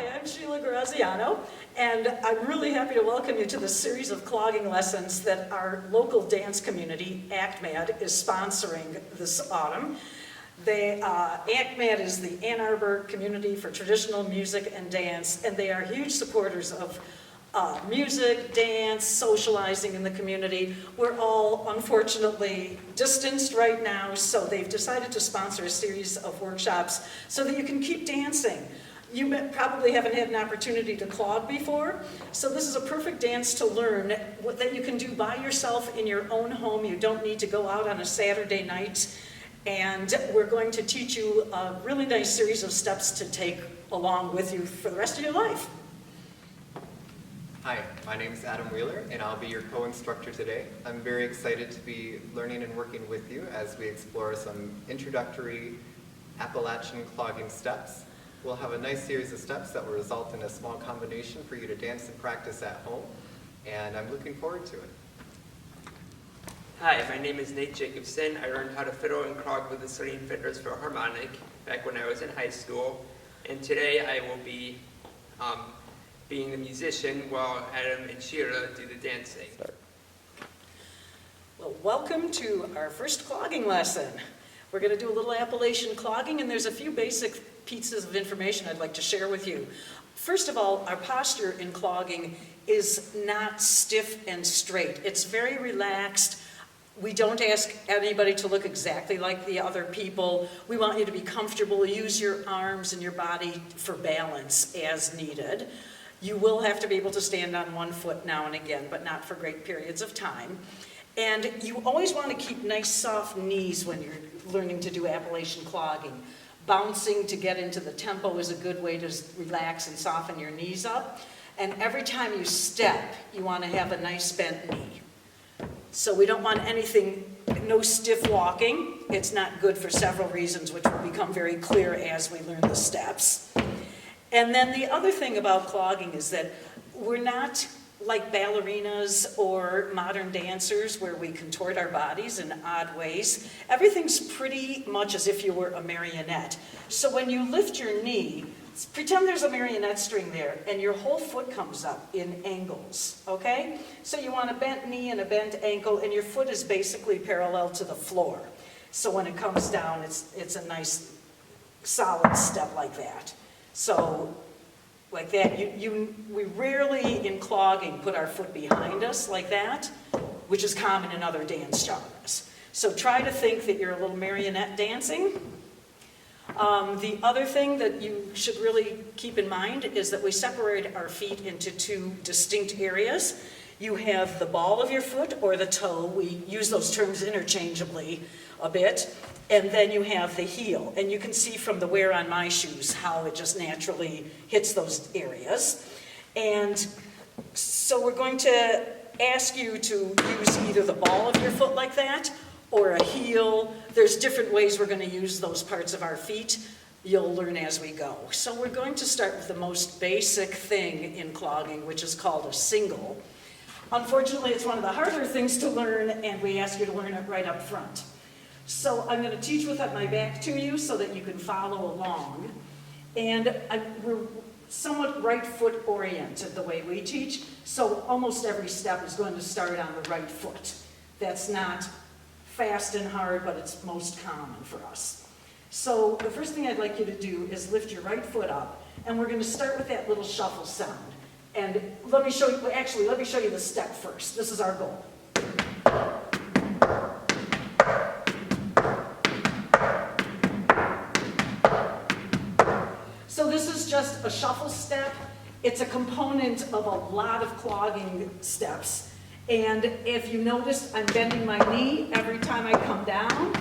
Hi, I'm Sheila Graziano, and I'm really happy to welcome you to the series of clogging lessons that our local dance community, AACTMAD, is sponsoring this autumn. AACTMAD is the Ann Arbor Community for Traditional Music and Dance, and they are huge supporters of music, dance, socializing in the community. We're all unfortunately distanced right now, so they've decided to sponsor a series of workshops so that you can keep dancing. You probably haven't had an opportunity to clog before, so this is a perfect dance to learn that you can do by yourself in your own home. You don't need to go out on a Saturday night, and we're going to teach you a really nice series of steps to take along with you for the rest of your life. Hi, my name is Adam Wheeler, and I'll be your co-instructor today. I'm very excited to be learning and working with you as we explore some introductory Appalachian clogging steps. We'll have a nice series of steps that will result in a small combination for you to dance and practice at home, and I'm looking forward to it. Hi, my name is Nate Jacobson. I learned how to fiddle and clog with the Swing Fiddlers Philharmonic back when I was in high school, and today I will be being the musician while Adam and Sheila do the dancing. Well, welcome to our first clogging lesson. We're going to do a little Appalachian clogging, and there's a few basic pieces of information I'd like to share with you. First of all, our posture in clogging is not stiff and straight. It's very relaxed. We don't ask anybody to look exactly like the other people. We want you to be comfortable. Use your arms and your body for balance as needed. You will have to be able to stand on one foot now and again, but not for great periods of time. And you always want to keep nice soft knees when you're learning to do Appalachian clogging. Bouncing to get into the tempo is a good way to relax and soften your knees up. And every time you step, you want to have a nice bent knee. So we don't want anything, no stiff walking. It's not good for several reasons, which will become very clear as we learn the steps. And then the other thing about clogging is that we're not like ballerinas or modern dancers where we contort our bodies in odd ways. Everything's pretty much as if you were a marionette. So when you lift your knee, pretend there's a marionette string there and your whole foot comes up in angles, okay? So you want a bent knee and a bent ankle, and your foot is basically parallel to the floor. So when it comes down, it's a nice solid step like that. So, like that, we rarely in clogging put our foot behind us like that, which is common in other dance genres. So try to think that you're a little marionette dancing. The other thing that you should really keep in mind is that we separate our feet into two distinct areas. You have the ball of your foot or the toe. We use those terms interchangeably a bit. And then you have the heel. And you can see from the wear on my shoes how it just naturally hits those areas. And so we're going to ask you to use either the ball of your foot like that or a heel. There's different ways we're going to use those parts of our feet. You'll learn as we go. So we're going to start with the most basic thing in clogging, which is called a single. Unfortunately, it's one of the harder things to learn, and we ask you to learn it right up front. So I'm going to teach with my back to you so that you can follow along. And we're somewhat right foot oriented the way we teach, so almost every step is going to start on the right foot. That's not fast and hard, but it's most common for us. So the first thing I'd like you to do is lift your right foot up, and we're going to start with that little shuffle sound. And let me show you the step first. This is our goal. So this is just a shuffle step. It's a component of a lot of clogging steps. And if you notice, I'm bending my knee every time I come down.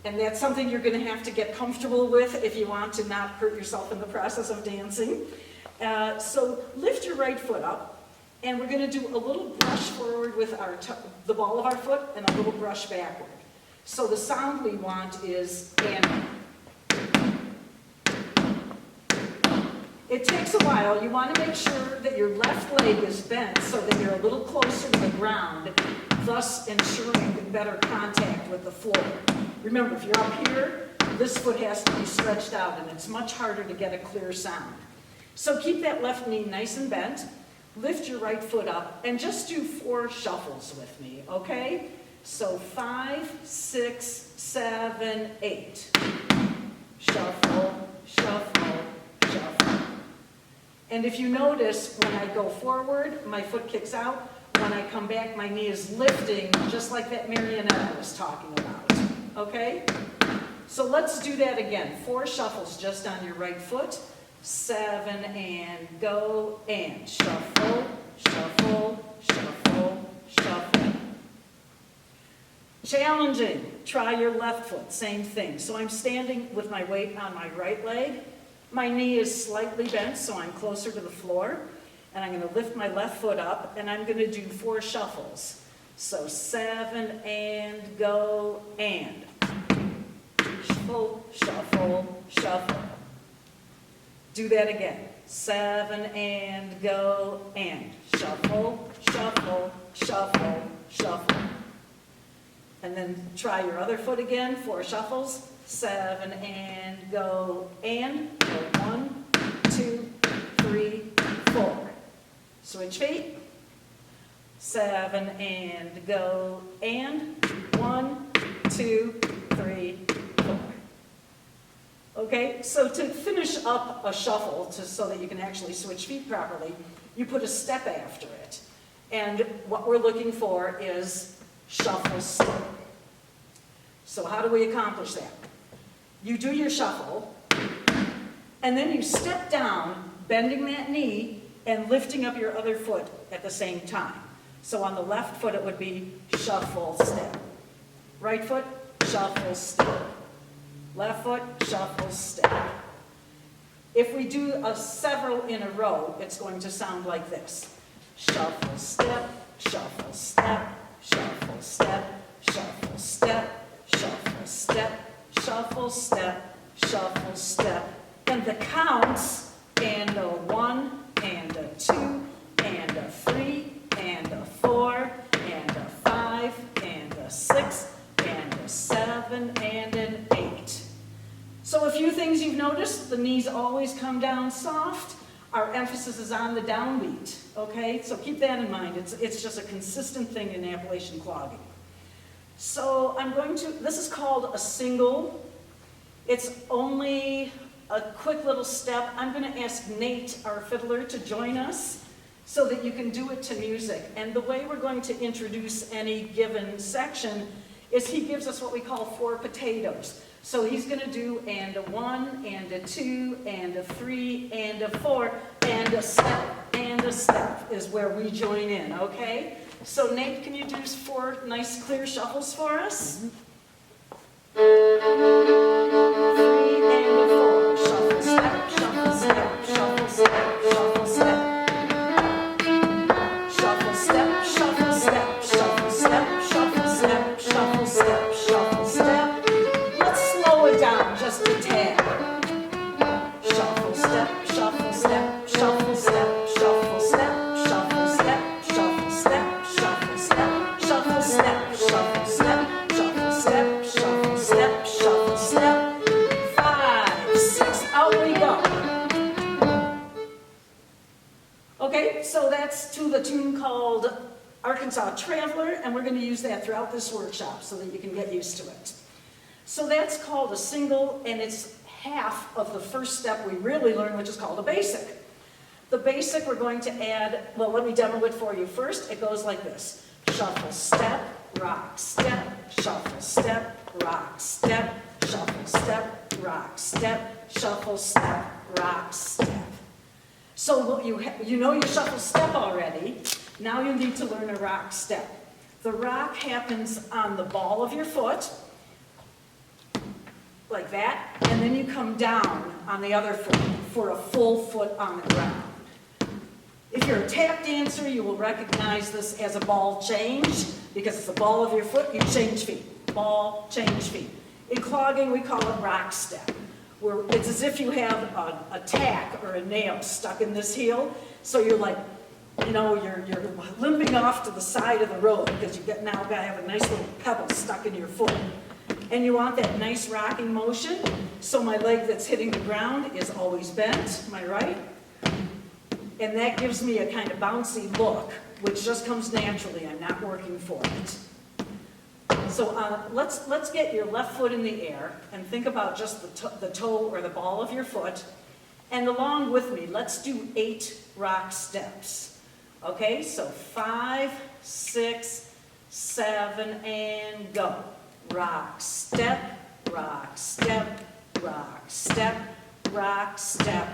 And that's something you're going to have to get comfortable with if you want to not hurt yourself in the process of dancing. So lift your right foot up, and we're going to do a little brush forward with the ball of our foot and a little brush backward. So the sound we want is and. It takes a while. You want to make sure that your left leg is bent so that you're a little closer to the ground, thus ensuring better contact with the floor. Remember, if you're up here, this foot has to be stretched out, and it's much harder to get a clear sound. So keep that left knee nice and bent, lift your right foot up, and just do 4 shuffles with me, okay? So 5, 6, 7, 8. Shuffle, shuffle, shuffle. And if you notice, when I go forward, my foot kicks out. When I come back, my knee is lifting, just like that marionette I was talking about, okay? So let's do that again. 4 shuffles just on your right foot. 7 and go, and shuffle, shuffle, shuffle, shuffle. Challenging. Try your left foot, same thing. So I'm standing with my weight on my right leg. My knee is slightly bent, so I'm closer to the floor. And I'm going to lift my left foot up, and I'm going to do 4 shuffles. So 7 and go, and shuffle, shuffle, shuffle. Do that again. 7 and go, and shuffle, shuffle, shuffle, shuffle. And then try your other foot again, 4 shuffles. 7 and go, and go 1, 2, 3, 4. Switch feet. 7 and go, and 1, 2, 3, 4. Okay, so to finish up a shuffle, so that you can actually switch feet properly, you put a step after it. And what we're looking for is shuffle step. So how do we accomplish that? You do your shuffle, and then you step down, bending that knee, and lifting up your other foot at the same time. So on the left foot, it would be shuffle step. Right foot, shuffle step. Left foot, shuffle step. If we do several in a row, it's going to sound like this. Shuffle step, shuffle step, shuffle step, shuffle step, shuffle step, shuffle step, shuffle step. And the counts, and a 1, and a 2, and a 3, and a 4, and a 5, and a 6, and a 7, and an 8. So a few things you've noticed: the knees always come down soft. Our emphasis is on the downbeat, okay? So keep that in mind. It's just a consistent thing in Appalachian clogging. So this is called a single. It's only a quick little step. I'm going to ask Nate, our fiddler, to join us so that you can do it to music. And the way we're going to introduce any given section is he gives us what we call 4 potatoes. So he's going to do and a 1, and a 2, and a 3, and a 4, and a step is where we join in, okay? So Nate, can you do 4 nice clear shuffles for us? 3 and a 4. Shuffle step, shuffle step, shuffle step, shuffle step. Shuffle step, shuffle step, shuffle step, shuffle step, shuffle step, shuffle step. Let's slow it down just a tad. Shuffle step, shuffle step, shuffle step, shuffle step, shuffle step, shuffle step, shuffle step, shuffle step, shuffle step, shuffle step, shuffle step, shuffle step. 5, 6, out we go. Okay, so that's to the tune called Arkansas Traveler, and we're going to use that throughout this workshop so that you can get used to it. So that's called a single, and it's half of the first step we really learn, which is called a basic. The basic we're going to add, well, let me demo it for you first. It goes like this. Shuffle, step, rock, step, shuffle, step, rock, step, shuffle, step, rock, step, shuffle, step, rock, step. So you know your shuffle step already. Now you need to learn a rock step. The rock happens on the ball of your foot, like that, and then you come down on the other foot for a full foot on the ground. If you're a tap dancer, you will recognize this as a ball change, because it's the ball of your foot, you change feet. Ball, change feet. In clogging, we call it rock step, where it's as if you have a tack or a nail stuck in this heel, so you're like, you know, you're limping off to the side of the road because now got to have a nice little pebble stuck in your foot. And you want that nice rocking motion, so my leg that's hitting the ground is always bent, am I right? And that gives me a kind of bouncy look, which just comes naturally. I'm not working for it. So let's get your left foot in the air and think about just the toe or the ball of your foot. And along with me, let's do 8 rock steps. Okay, so 5, 6, 7, and go. Rock, step, rock, step, rock, step, rock, step,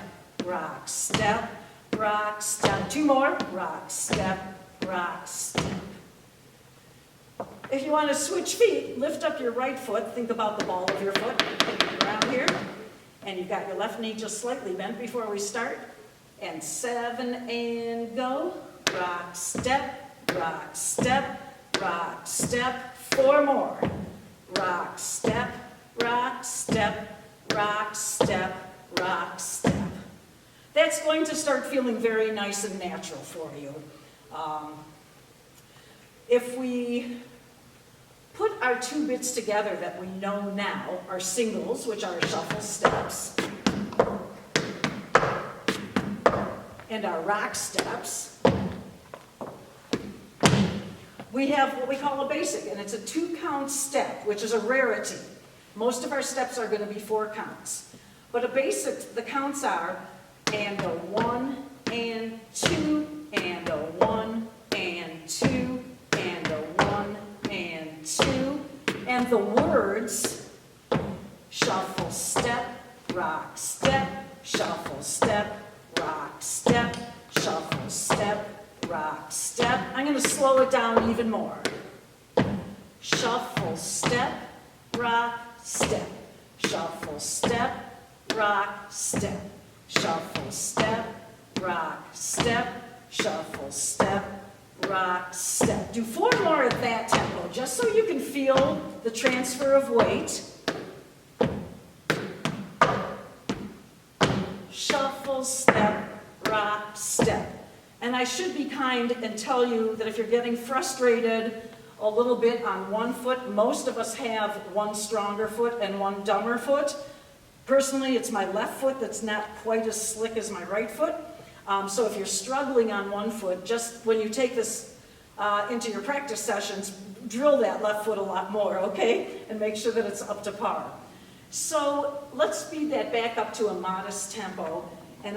rock, step, rock, step. 2 more. Rock, step, rock, step. If you want to switch feet, lift up your right foot. Think about the ball of your foot hitting the ground here. And you've got your left knee just slightly bent before we start. And 7, and go. Rock, step, rock, step, rock, step. 4 more. Rock, step, rock, step, rock, step, rock, step. That's going to start feeling very nice and natural for you. If we put our 2 bits together that we know now, our singles, which are shuffle steps, and our rock steps, we have what we call a basic, and it's a 2-count step, which is a rarity. Most of our steps are going to be 4 counts. But a basic, the counts are, and a 1, and 2, and a 1, and 2, and a 1, and 2, and the words, shuffle, step, rock, step, shuffle, step, rock, step, shuffle, step, rock, step. I'm going to slow it down even more. Shuffle, step, rock, step, shuffle, step, rock, step, shuffle, step, rock, step, shuffle, step, rock, step. Do 4 more at that tempo, just so you can feel the transfer of weight. Shuffle, step, rock, step. And I should be kind and tell you that if you're getting frustrated a little bit on one foot, most of us have one stronger foot and one dumber foot. Personally, it's my left foot that's not quite as slick as my right foot. So if you're struggling on one foot, just when you take this into your practice sessions, drill that left foot a lot more, okay? And make sure that it's up to par. So let's speed that back up to a modest tempo, and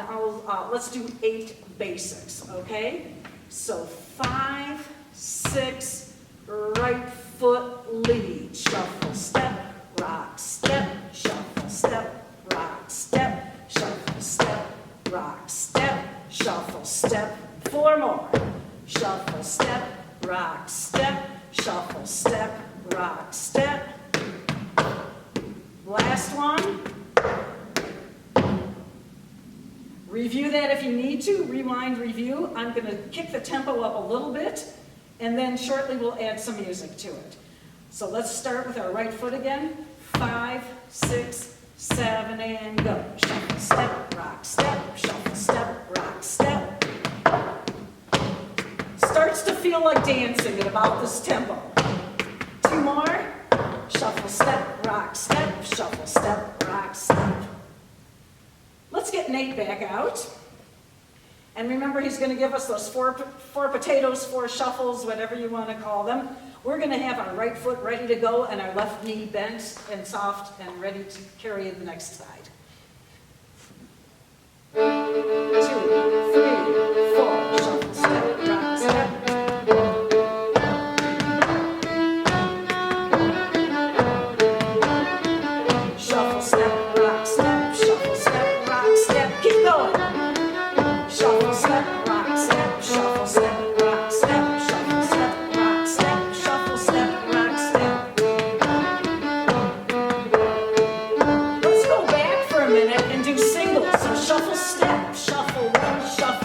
let's do 8 basics, okay? So 5, 6, right foot lead, shuffle, step, rock, step, shuffle, step, rock, step, shuffle, step, rock, step, shuffle, step. 4 more. Shuffle, step, rock, step, shuffle, step, rock, step. Last one. Review that if you need to. Rewind, review. I'm going to kick the tempo up a little bit, and then shortly we'll add some music to it. So let's start with our right foot again. 5, 6, 7, and go. Shuffle, step, rock, step, shuffle, step, rock, step. Starts to feel like dancing at about this tempo. 2 more. Shuffle, step, rock, step, shuffle, step, rock, step. Let's get Nate back out. And remember, he's going to give us those four potatoes, 4 shuffles, whatever you want to call them. We're going to have our right foot ready to go and our left knee bent and soft and ready to carry the next side. 2, 3, 4, shuffle, step, rock, step. Shuffle, step, rock, step, shuffle, step, rock, step. Keep going. Shuffle, step, rock, step, shuffle, step, rock, step, shuffle, step, rock, step, shuffle, step, rock, step. Let's go back for a minute and do singles. So shuffle, step, shuffle, 1, shuffle.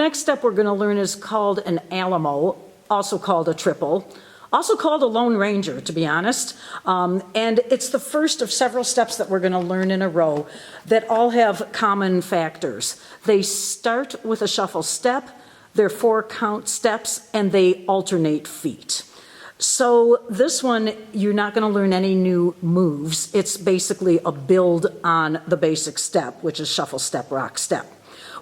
next step we're going to learn is called an alamo, also called a triple, also called a Lone Ranger, to be honest. And it's the first of several steps that we're going to learn in a row that all have common factors. They start with a shuffle step, they're 4 count steps, and they alternate feet. So this one, you're not going to learn any new moves. It's basically a build on the basic step, which is shuffle step, rock step.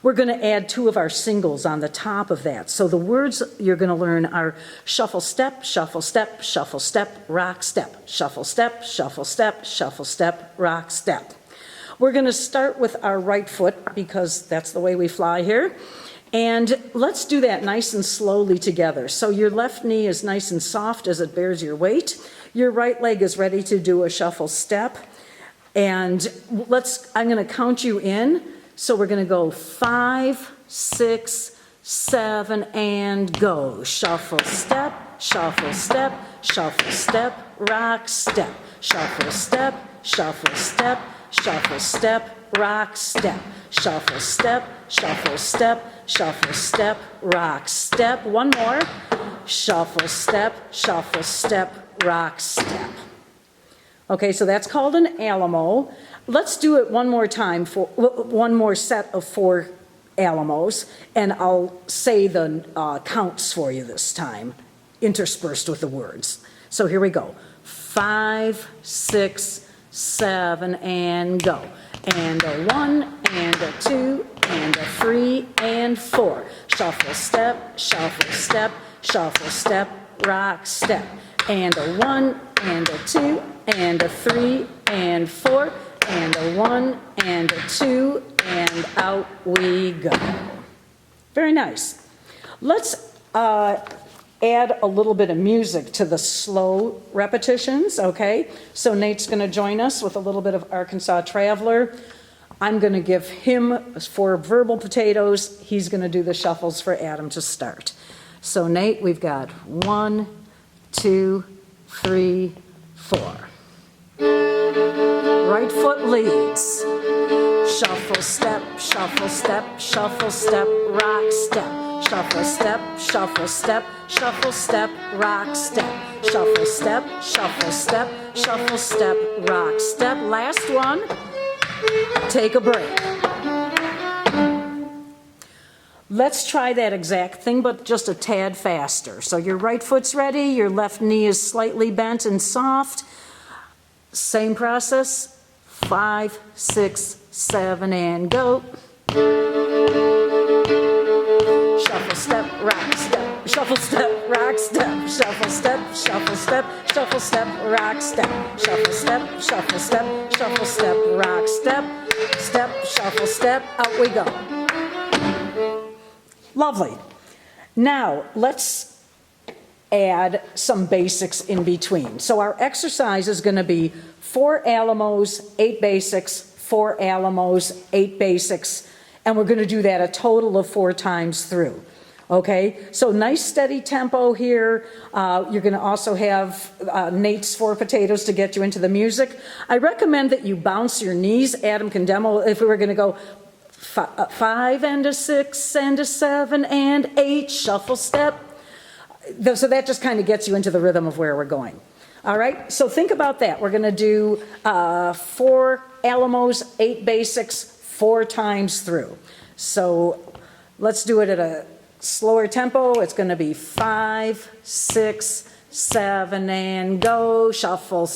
We're going to add 2 of our singles on the top of that. So the words you're going to learn are shuffle step, shuffle step, shuffle step, rock step, shuffle step, shuffle step, shuffle step, rock step. We're going to start with our right foot because that's the way we fly here. And let's do that nice and slowly together. So your left knee is nice and soft as it bears your weight. Your right leg is ready to do a shuffle step. And I'm going to count you in. So we're going to go 5, 6, 7, and go. Shuffle step, shuffle step, shuffle step, rock step. Shuffle step, shuffle step, shuffle step, rock step. Shuffle step, shuffle step, shuffle step, rock step. One more. Shuffle step, rock step. Okay, so that's called an alamo. Let's do it one more time for one more set of 4 alamos, and I'll say the counts for you this time, interspersed with the words. So here we go. 5, 6, 7, and go. And a 1, and a 2, and a 3, and 4. Shuffle step, shuffle step, shuffle step, rock step. And a 1, and a 2, and a 3, and 4. And a 1, and a 2, and out we go. Very nice. Let's add a little bit of music to the slow repetitions, okay? So Nate's going to join us with a little bit of Arkansas Traveler. I'm going to give him 4 verbal potatoes. He's going to do the shuffles for Adam to start. So Nate, we've got 1, 2, 3, 4. Right foot leads. Shuffle step, shuffle step, shuffle step, rock step. Shuffle step, shuffle step, shuffle step, rock step. Shuffle step, shuffle step, shuffle step, rock step. Last one. Take a break. Let's try that exact thing, but just a tad faster. So your right foot's ready, your left knee is slightly bent and soft. Same process. 5, 6, 7, and go. Shuffle step, rock step, shuffle step, rock step, shuffle step, shuffle step, shuffle step, rock step, shuffle step, shuffle step, shuffle step, rock step, step, shuffle step, out we go. Lovely. Now, let's add some basics in between. So our exercise is going to be 4 alamos, 8 basics, 4 alamos, 8 basics, and we're going to do that a total of 4 times through. Okay, so nice steady tempo here. You're going to also have Nate's 4 potatoes to get you into the music. I recommend that you bounce your knees. Adam can demo if we were going to go 5 and a 6 and a 7 and 8, shuffle step. So that just kind of gets you into the rhythm of where we're going. All right, so think about that. We're going to do 4 alamos, 8 basics, 4 times through. So let's do it at a slower tempo. It's going to be 5, 6, 7, and go. Shuffle.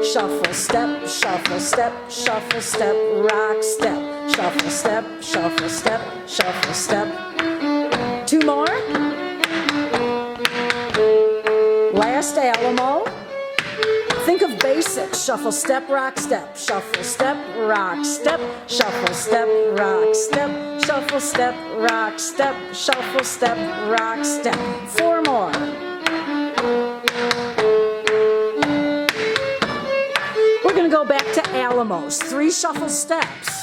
Shuffle step, shuffle step, shuffle step, rock step. Shuffle step, shuffle step, shuffle step. 2 more. Last alamo. Think of basics. Shuffle step, rock step. Shuffle step, rock step. Shuffle step, rock step. Shuffle step, rock step. Shuffle step, rock step. 4 more. We're going to go back to alamos. 3 shuffle steps.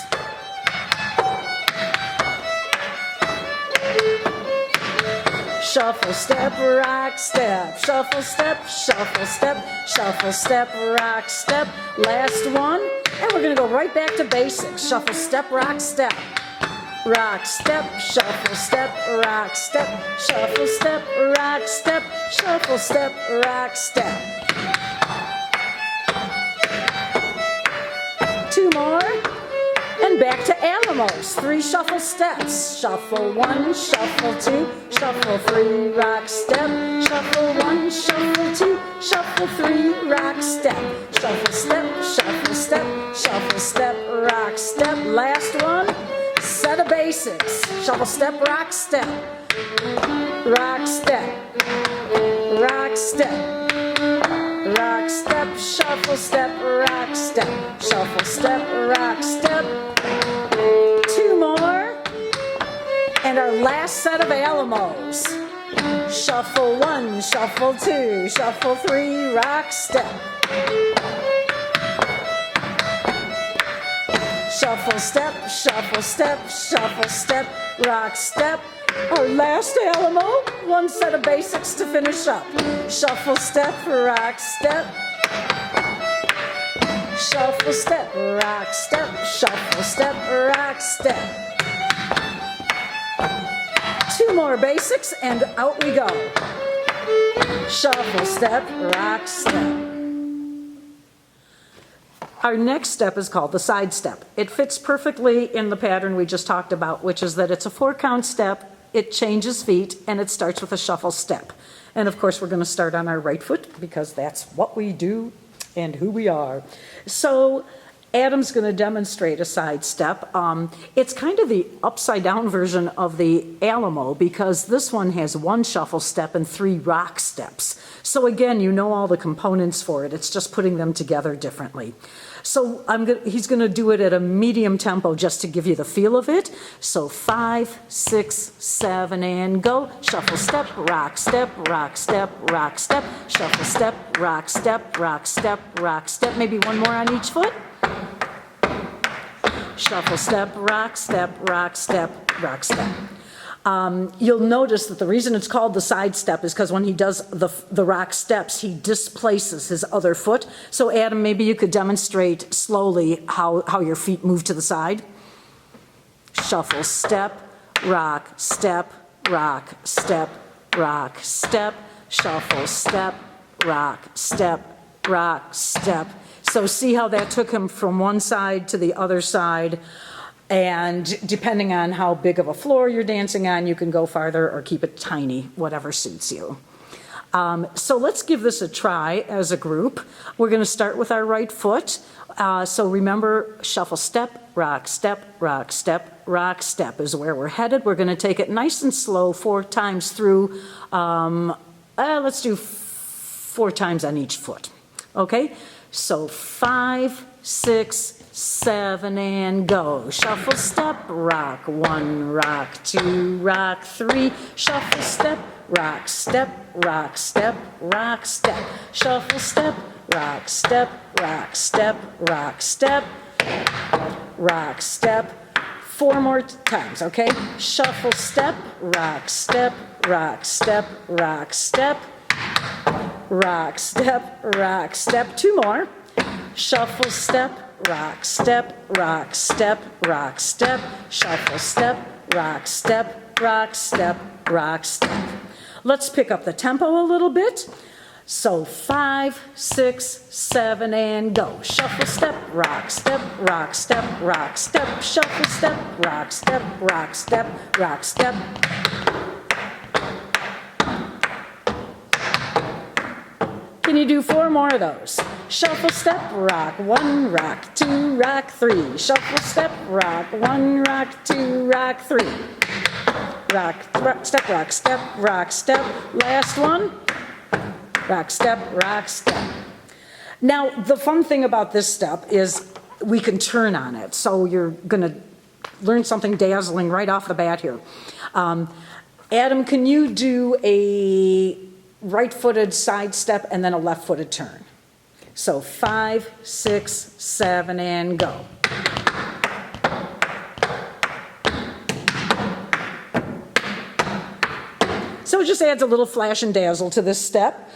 Shuffle step, rock step, shuffle step, shuffle step, shuffle step, rock step. Last one. And we're gonna go right back to basics. Shuffle, step, rock, step. Rock, step, shuffle, step, rock, step. Shuffle, step, rock, step. Shuffle, step, rock, step. 2 more. And back to Alamos. 3 shuffle steps. Shuffle 1, shuffle 2, shuffle 3, rock, step. Shuffle 1, shuffle 2, shuffle 3, rock, step. Shuffle, step, shuffle, step, shuffle, step, rock, step. Last one. Set of basics. Shuffle, step, rock, step. Rock, step. Rock, step. Rock, step, shuffle, step, rock, step. Shuffle, step, rock, step. 2 more. And our last set of Alamos. Shuffle 1, shuffle 2, shuffle 3, rock, step. Shuffle, step, shuffle, step, shuffle, step, rock, step. Our last Alamo, 1 set of basics to finish up. Shuffle, step, rock, step. Shuffle, step, rock, step. Shuffle, step, rock, step. 2 more basics and out we go. Shuffle, step, rock, step. Our next step is called the side step. It fits perfectly in the pattern we just talked about, which is that it's a 4-count step, it changes feet, and it starts with a shuffle step. And of course, we're going to start on our right foot because that's what we do and who we are. So Adam's going to demonstrate a side step. It's kind of the upside down version of the Alamo because this one has 1 shuffle step and 3 rock steps. So again, you know all the components for it. It's just putting them together differently. So he's going to do it at a medium tempo just to give you the feel of it. So 5, 6, 7, and go. Shuffle, step, rock, step, rock, step, rock, step. Shuffle, step, rock, step, rock, step, rock, step. Maybe 1 more on each foot. Shuffle, step, rock, step, rock, step, rock, step. You'll notice that the reason it's called the side step is because when he does the rock steps, he displaces his other foot. So Adam, maybe you could demonstrate slowly how your feet move to the side. Shuffle, step, rock, step, rock, step, rock, step. Shuffle, step, rock, step, rock, step. So see how that took him from one side to the other side. And depending on how big of a floor you're dancing on, you can go farther or keep it tiny, whatever suits you. So let's give this a try as a group. We're going to start with our right foot. So remember, shuffle, step, rock, step, rock, step, rock, step is where we're headed. We're going to take it nice and slow 4 times through. Let's do 4 times on each foot. Okay? So 5, 6, 7, and go. Shuffle, step, rock, 1, rock, 2, rock, 3. Shuffle, step, rock, step, rock, step, rock, step. Shuffle, step, rock, step, rock, step, rock, step, rock, step. 4 more times, okay? Shuffle, step, rock, step, rock, step, rock, step, rock, step, rock, step. 2 more. Shuffle, step, rock, step, rock, step, rock, step. Shuffle, step, rock, step, rock, step, rock, step. Let's pick up the tempo a little bit. So 5, 6, 7, and go. Shuffle, step, rock, step, rock, step, rock, step. Shuffle, step, rock, step, rock, step, rock, step. Can you do 4 more of those? Shuffle, step, rock, 1, rock, 2, rock, 3. Shuffle, step, rock, 1, rock, 2, rock, 3. Rock, step, rock, step, rock, step. Last one. Rock, step, rock, step. Now, the fun thing about this step is we can turn on it. So you're going to learn something dazzling right off the bat here. Adam, can you do a right-footed side step and then a left-footed turn? So 5, 6, 7, and go. So it just adds a little flash and dazzle to this step.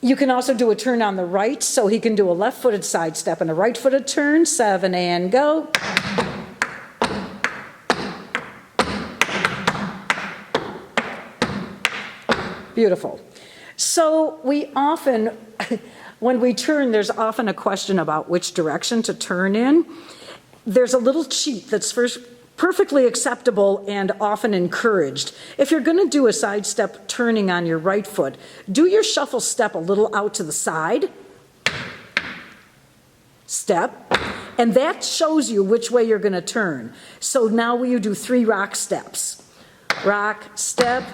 You can also do a turn on the right, so he can do a left-footed side step and a right-footed turn. 7 and go. Beautiful. So we often, when we turn, there's often a question about which direction to turn in. There's a little cheat that's perfectly acceptable and often encouraged. If you're going to do a side step turning on your right foot, do your shuffle step a little out to the side. Step. And that shows you which way you're going to turn. So now you do 3 rock steps. Rock, step,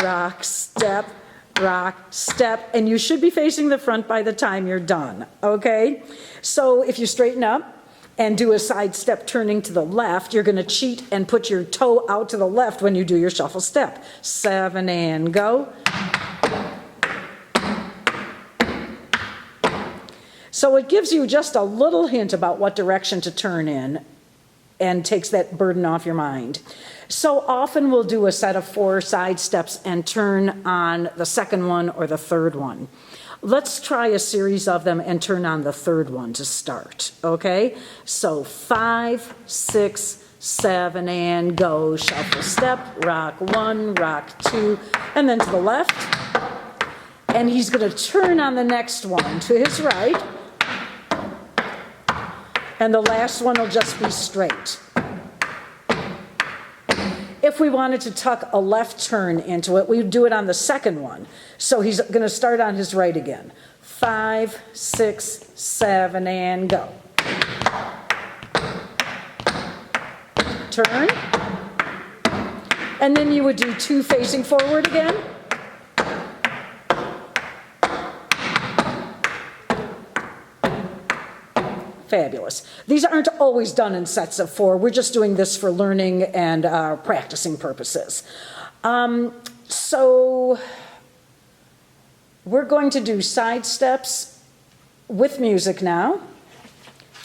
rock, step, rock, step, and you should be facing the front by the time you're done, okay? So if you straighten up and do a side step turning to the left, you're gonna cheat and put your toe out to the left when you do your shuffle step. 7 and go. So it gives you just a little hint about what direction to turn in and takes that burden off your mind. So often we'll do a set of 4 side steps and turn on the second one or the third one. Let's try a series of them and turn on the third one to start, okay? So 5, 6, 7, and go. Shuffle step, rock 1, rock 2, and then to the left. And he's gonna turn on the next one to his right. And the last one will just be straight. If we wanted to tuck a left turn into it, we'd do it on the second one. So he's going to start on his right again. 5, 6, 7, and go. Turn. And then you would do 2 facing forward again. Fabulous. These aren't always done in sets of 4. We're just doing this for learning and practicing purposes. So we're going to do side steps with music now,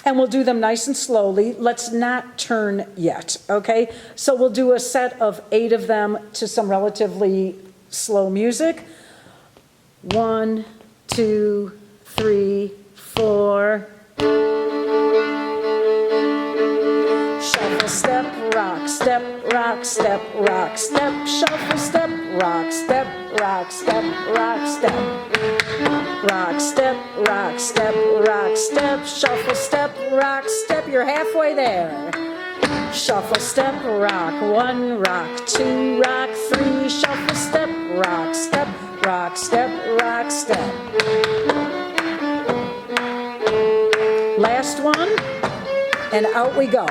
and we'll do them nice and slowly. Let's not turn yet, okay? So we'll do a set of 8 of them to some relatively slow music. 1, 2, 3, 4. Shuffle step, rock, step, rock, step, rock, step, shuffle step, rock, step, rock, step, rock, step, rock, step, rock, step, rock, step, shuffle step, rock, step, you're halfway there. Shuffle step, rock 1, rock 2, rock 3, shuffle step, rock, step, rock, step, rock, step. Last one, and out we go.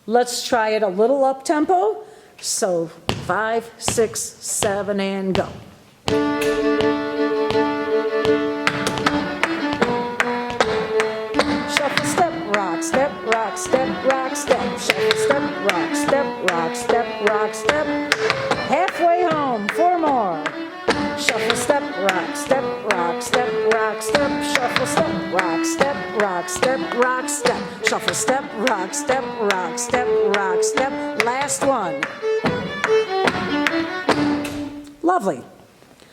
Let's try it a little up tempo. So 5, 6, 7, and go. Shuffle step, rock, step, rock, step, rock, step. Shuffle step, rock, step, rock, step, rock, step. Halfway home, 4 more. Shuffle step, rock, step, rock, step, rock, step. Shuffle step, rock, step, rock, step, rock, step. Shuffle step, rock, step, rock, step, rock, step. Last one. Lovely.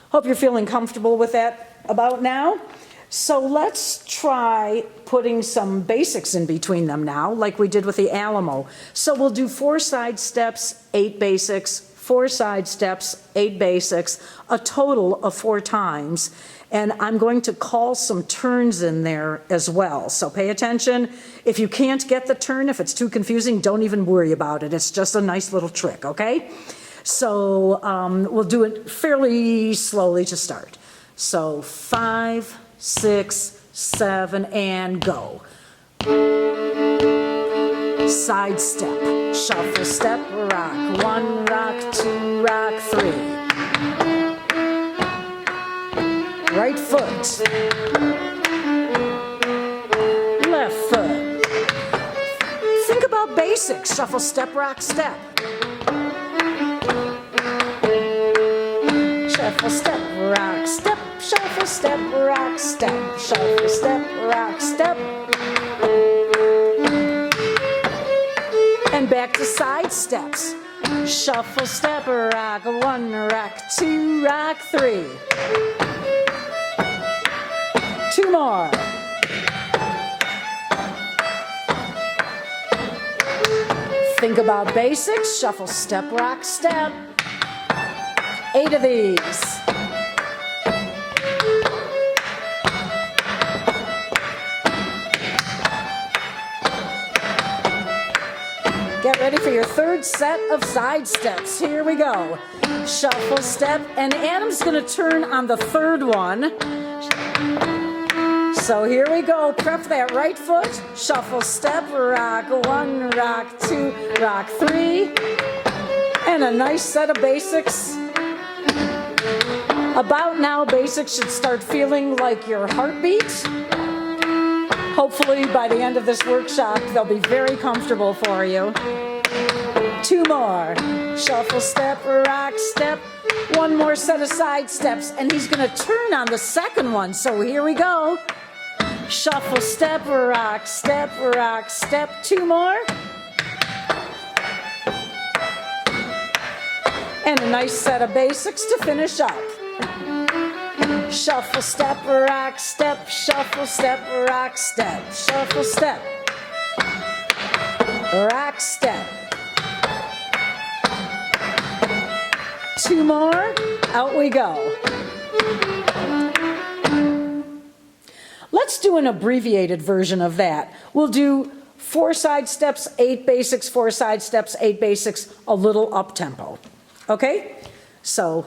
Hope you're feeling comfortable with that about now. So let's try putting some basics in between them now, like we did with the Alamo. So we'll do 4 side steps, 8 basics, 4 side steps, 8 basics, a total of 4 times. And I'm going to call some turns in there as well. So pay attention. If you can't get the turn, if it's too confusing, don't even worry about it. It's just a nice little trick, okay? So we'll do it fairly slowly to start. So 5, 6, 7, and go. Side step, shuffle step, rock 1, rock 2, rock 3. Right foot, left foot. Think about basics. Shuffle step, rock step. Shuffle step, rock step. Shuffle step, rock step. Shuffle step, rock step. And back to side steps. Shuffle, step, rock 1, rock 2, rock 3. 2 more. Think about basics. Shuffle, step, rock, step. 8 of these. Get ready for your third set of side steps. Here we go. Shuffle, step, and Adam's going to turn on the third one. So here we go. Prep that right foot. Shuffle, step, rock 1, rock 2, rock 3. And a nice set of basics. About now, basics should start feeling like your heartbeat. Hopefully, by the end of this workshop, they'll be very comfortable for you. 2 more. Shuffle, step, rock, step. 1 more set of side steps, and he's going to turn on the second one. So here we go. Shuffle, step, rock, step, rock, step. 2 more. And a nice set of basics to finish up. Shuffle, step, rock, step, shuffle, step, rock, step, shuffle, step, rock, step. 2 more, out we go. Let's do an abbreviated version of that. We'll do 4 side steps, 8 basics, 4 side steps, 8 basics, a little up tempo. Okay? So,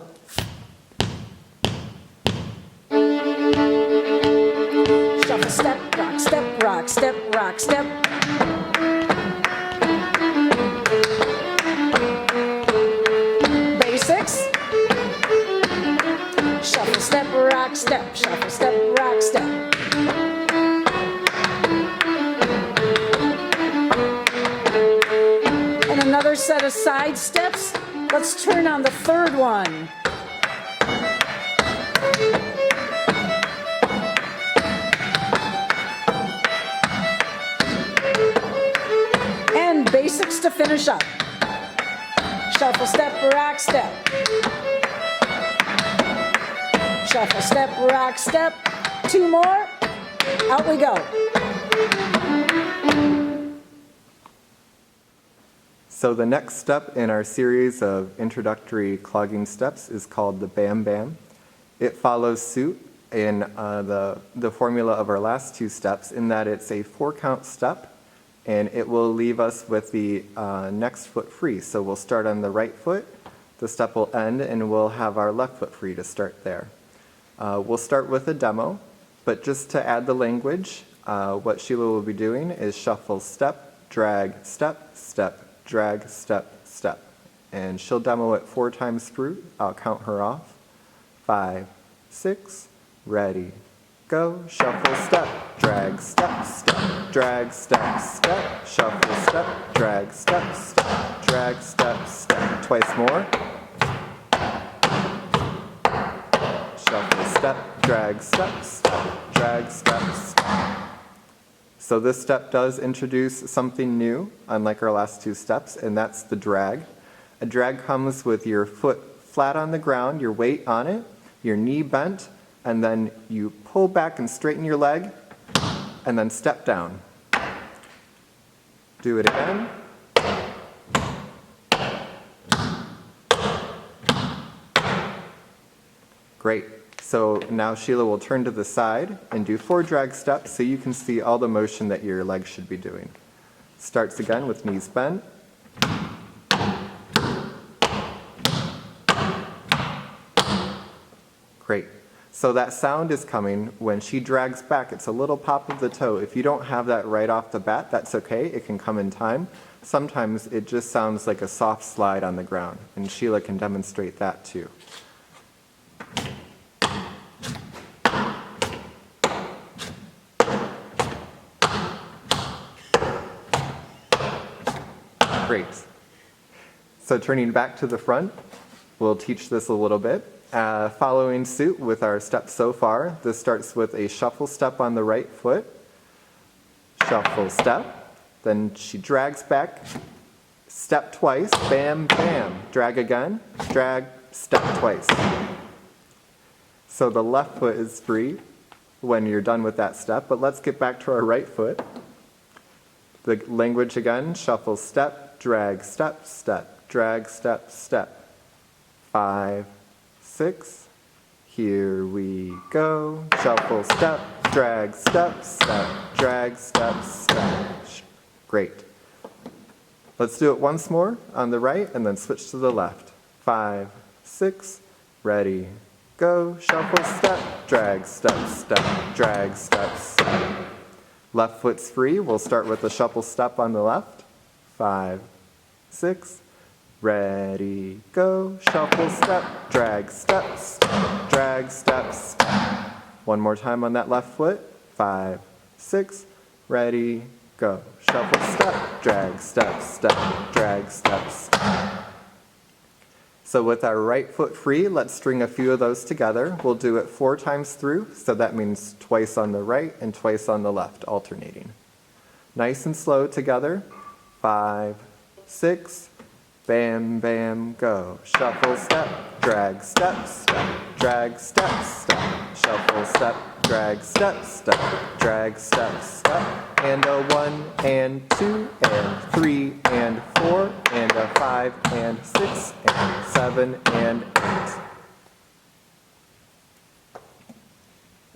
shuffle, step, rock, step, rock, step, rock, step. Basics. Shuffle, step, rock, step, shuffle, step, rock, step. And another set of side steps. Let's turn on the third one. And basics to finish up. Shuffle, step, rock, step. Shuffle, step, rock, step. 2 more. Out we go. So the next step in our series of introductory clogging steps is called the Bam Bam. It follows suit in the formula of our last 2 steps in that it's a 4-count step, and it will leave us with the next foot free. So we'll start on the right foot, the step will end, and we'll have our left foot free to start there. We'll start with a demo, but just to add the language, what Sheila will be doing is shuffle, step, drag, step, step, drag, step, step. And she'll demo it 4 times through. I'll count her off. 5, 6, ready, go. Shuffle, step, drag, step, step, drag, step, step. Shuffle, step, drag, step, step, drag, step, step. Twice more. Shuffle, step, drag, step, step, drag, step, step. So this step does introduce something new, unlike our last 2 steps, and that's the drag. A drag comes with your foot flat on the ground, your weight on it, your knee bent, and then you pull back and straighten your leg, and then step down. Do it again. Great. So now Sheila will turn to the side and do 4 drag steps so you can see all the motion that your legs should be doing. Starts again with knees bent. Great. So that sound is coming when she drags back. It's a little pop of the toe. If you don't have that right off the bat, that's okay. It can come in time. Sometimes it just sounds like a soft slide on the ground, and Sheila can demonstrate that too. Great. So turning back to the front, we'll teach this a little bit. Following suit with our steps so far, this starts with a shuffle step on the right foot, shuffle step, then she drags back, Step twice, bam, bam. Drag again, drag, step twice. So the left foot is free when you're done with that step, but let's get back to our right foot. The language again, shuffle, step, drag, step, step, drag, step, step. 5, 6, here we go. Shuffle, step, drag, step, step, drag, step, step. Great. Let's do it once more on the right and then switch to the left. 5, 6, ready, go. Shuffle, step, drag, step, step, drag, step, step. Left foot's free. We'll start with the shuffle step on the left. 5, 6, ready, go. Shuffle, step, drag, step, step, drag, step, step. One more time on that left foot. 5, 6, ready, go. Shuffle, step, drag, step, step, drag, step, step. So with our right foot free, let's string a few of those together. We'll do it 4 times through, so that means twice on the right and twice on the left, alternating. Nice and slow together. 5, 6, bam, bam, go. Shuffle, step, drag, step, step, drag, step, step. Shuffle, step, drag, step, step, drag, step, step. And a 1 and 2 and 3 and 4 and a 5 and 6 and 7 and 8.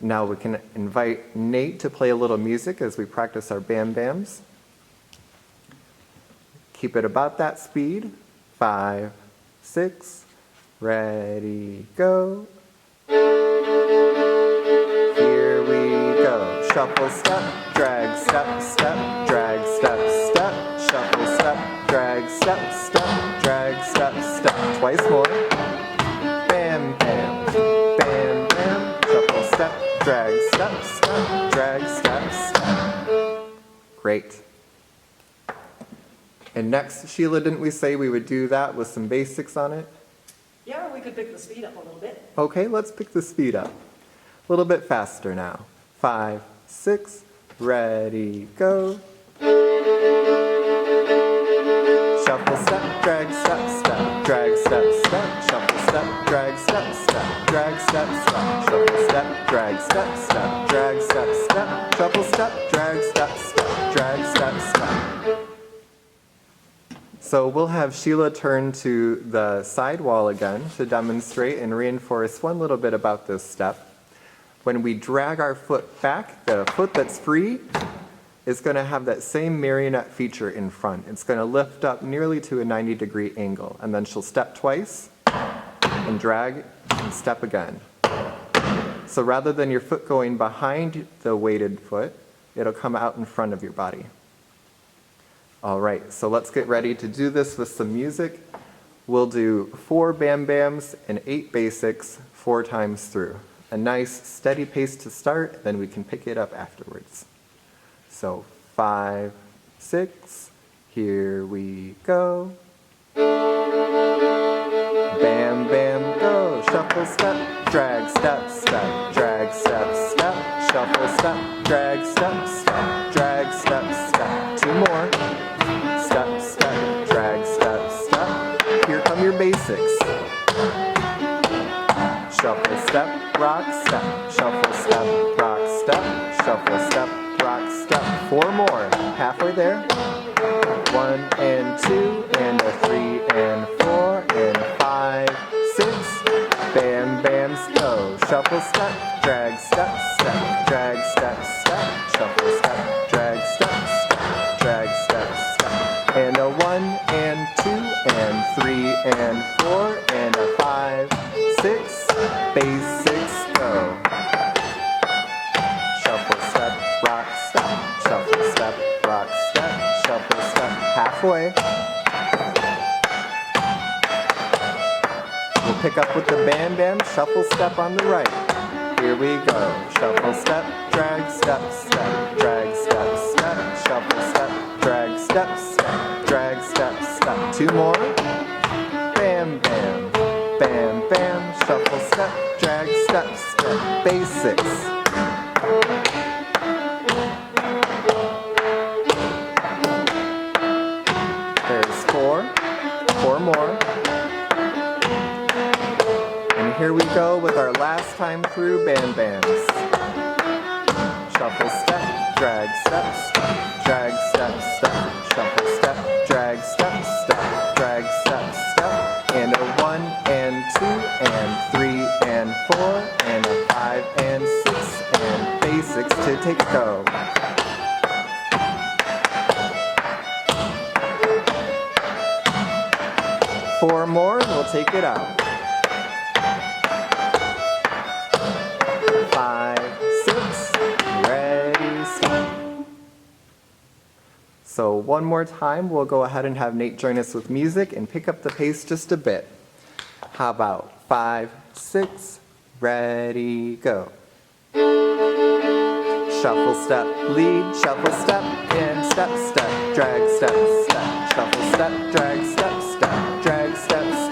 Now we can invite Nate to play a little music as we practice our bam bams. Keep it about that speed. 5, 6, ready, go. Here we go. Shuffle, step, drag, step, step, drag, step, step. Shuffle, step, drag, step, step, drag, step, step. Twice more. Bam, bam, bam, bam. Shuffle, step, drag, step, step, drag, step, step. Great. And next, Sheila, didn't we say we would do that with some basics on it? Yeah, we could pick the speed up a little bit. Okay, let's pick the speed up. A little bit faster now. 5, 6, ready, go. Shuffle, step, drag, step, step, drag, step, step. Shuffle, step, drag, step, step, drag, step, step. Shuffle, step, drag, step, step, drag, step, step. Shuffle, step, drag, step, step, drag, step, step. So we'll have Sheila turn to the side wall again to demonstrate and reinforce one little bit about this step. When we drag our foot back, the foot that's free is going to have that same marionette feature in front. It's going to lift up nearly to a 90-degree angle, and then she'll step twice and drag and step again. So rather than your foot going behind the weighted foot, it'll come out in front of your body. All right, so let's get ready to do this with some music. We'll do 4 bam bams and 8 basics 4 times through. A nice steady pace to start, then we can pick it up afterwards. So 5, 6, here we go. Bam, bam, go. Shuffle, step, drag, step, step, drag, step, step. Shuffle, step, drag, step, step, drag, step, step. 2 more. Step, step, drag, step, step. Here come your basics. Shuffle, step, rock, step. Shuffle, step, rock, step. Shuffle, step, rock, step. 4 more. Halfway there. 1 and 2 and a 3 and 4 and 5, 6. Bam, bams, go. Shuffle, step, drag, step, step, drag, step, step. Shuffle, step, drag, step, step, drag, step, step. And a 1 and 2 and 3 and 4 and a 5, 6. Basics, go. Shuffle, step, rock, step. Shuffle, step, rock, step. Shuffle, step, halfway. We'll pick up with the bam bam, shuffle step on the right. Here we go. Shuffle, step, drag, step, step, drag, step, step. Shuffle, step, drag, step, step, drag, step, step. 2 more. Bam, bam, bam, bam. Shuffle, step, drag, step, step. Basics. There's 4. And here we go with our last time through Bam Bams. Shuffle, step, drag, step, step, drag, step, step, shuffle, step, drag, step, step, drag, step, step, and a 1 and 2 and 3 and 4 and a 5 and 6 and basics to take a go. Four more and we'll take it out. 5, 6, ready, stop. So one more time, we'll go ahead and have Nate join us with music and pick up the pace just a bit. How about 5, 6, ready, go. Shuffle, step, lead, shuffle, step, and step, step, drag, step, step, shuffle, step, drag, step, step, drag, step, step.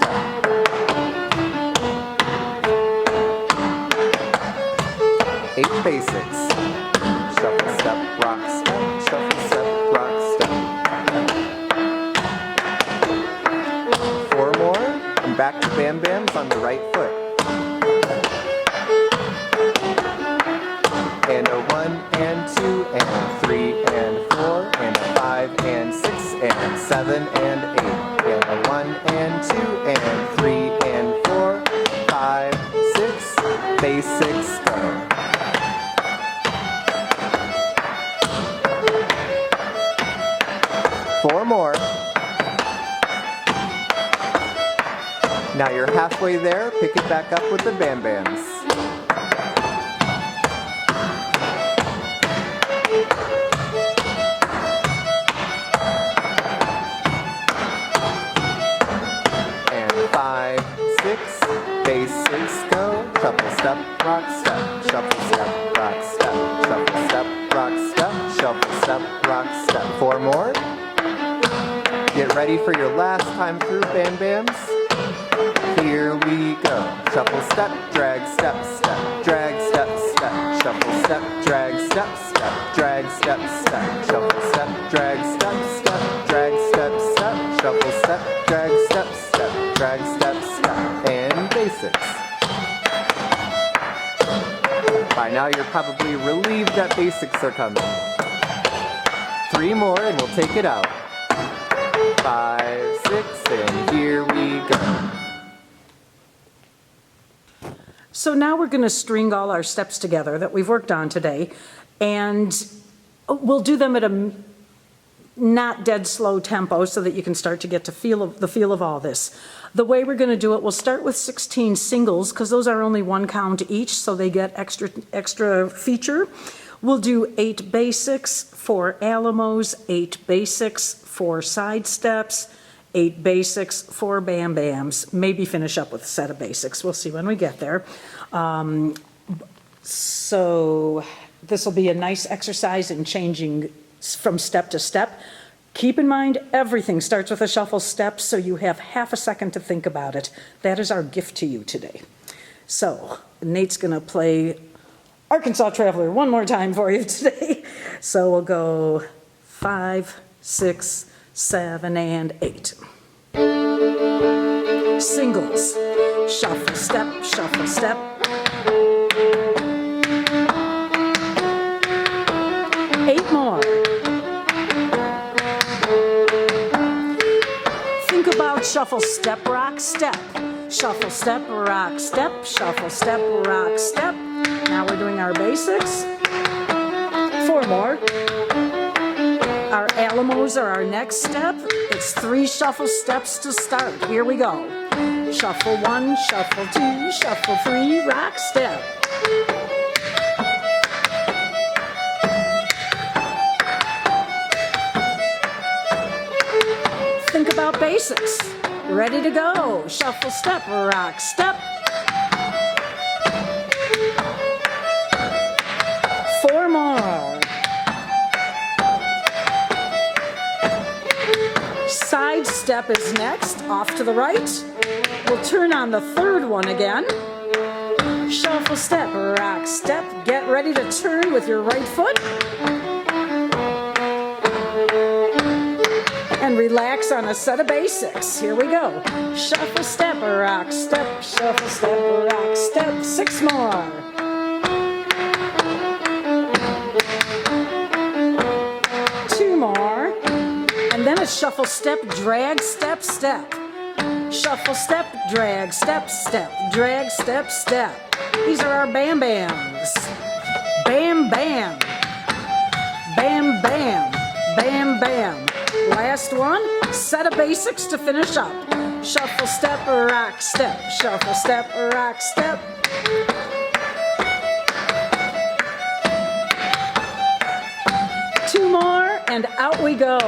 8 basics. Shuffle, step, rock, step, shuffle, step, rock, step. 4 more, and back to Bam Bams on the right foot. And a 1 and 2 and 3 and 4 and a 5 and 6 and 7 and 8 and a 1 and 2 and 3 and 4, 5, 6, basics go. Four more. Now you're halfway there, pick it back up with the Bam Bams. And 5, 6, basics go. Shuffle, step, rock, step, shuffle, step, rock, step, shuffle, step, rock, step, shuffle, step, rock, step. 4 more. Get ready for your last time through Bam Bams. Here we go. Shuffle, step, drag, step, step, drag, step, step, shuffle, step, drag, step, step, drag, step, step, shuffle, step, drag, step, step, drag, step, step, shuffle, step, drag, step, step, drag, step, step, and basics. By now you're probably relieved that basics are coming. 3 more and we'll take it out. 5, 6, and here we go. So now we're going to string all our steps together that we've worked on today, and we'll do them at a not dead slow tempo so that you can start to get to the feel of all this. The way we're going to do it, we'll start with 16 singles because those are only 1 count each, so they get extra feature. We'll do 8 basics, 4 alamos, 8 basics, 4 side steps, 8 basics, 4 bam bams, maybe finish up with a set of basics. We'll see when we get there. So this will be a nice exercise in changing from step to step. Keep in mind, everything starts with a shuffle step, so you have half a second to think about it. That is our gift to you today. So Nate's gonna play Arkansas Traveler one more time for you today. So we'll go 5, 6, 7, and 8. Singles. Shuffle, step, shuffle, step. 8 more. Think about shuffle, step, rock, step. Shuffle, step, rock, step. Shuffle, step, rock, step. Now we're doing our basics. 4 more. Our alamos are our next step. It's 3 shuffle steps to start. Here we go. Shuffle 1, shuffle 2, shuffle 3, rock, step. Think about basics. Ready to go. Shuffle, step, rock, step. 4 more. Side step is next, off to the right. We'll turn on the 3rd one again. Shuffle, step, rock, step. Get ready to turn with your right foot. And relax on a set of basics. Here we go. Shuffle, step, rock, step, shuffle, step, rock, step. 6 more. 2 more. And then it's shuffle, step, drag, step, step. Shuffle, step, drag, step, step, drag, step, step. These are our bam bams. Bam, bam. Bam, bam. Bam, bam. Last one, set of basics to finish up. Shuffle, step, rock, step. Shuffle, step, rock, step. Two more, and out we go.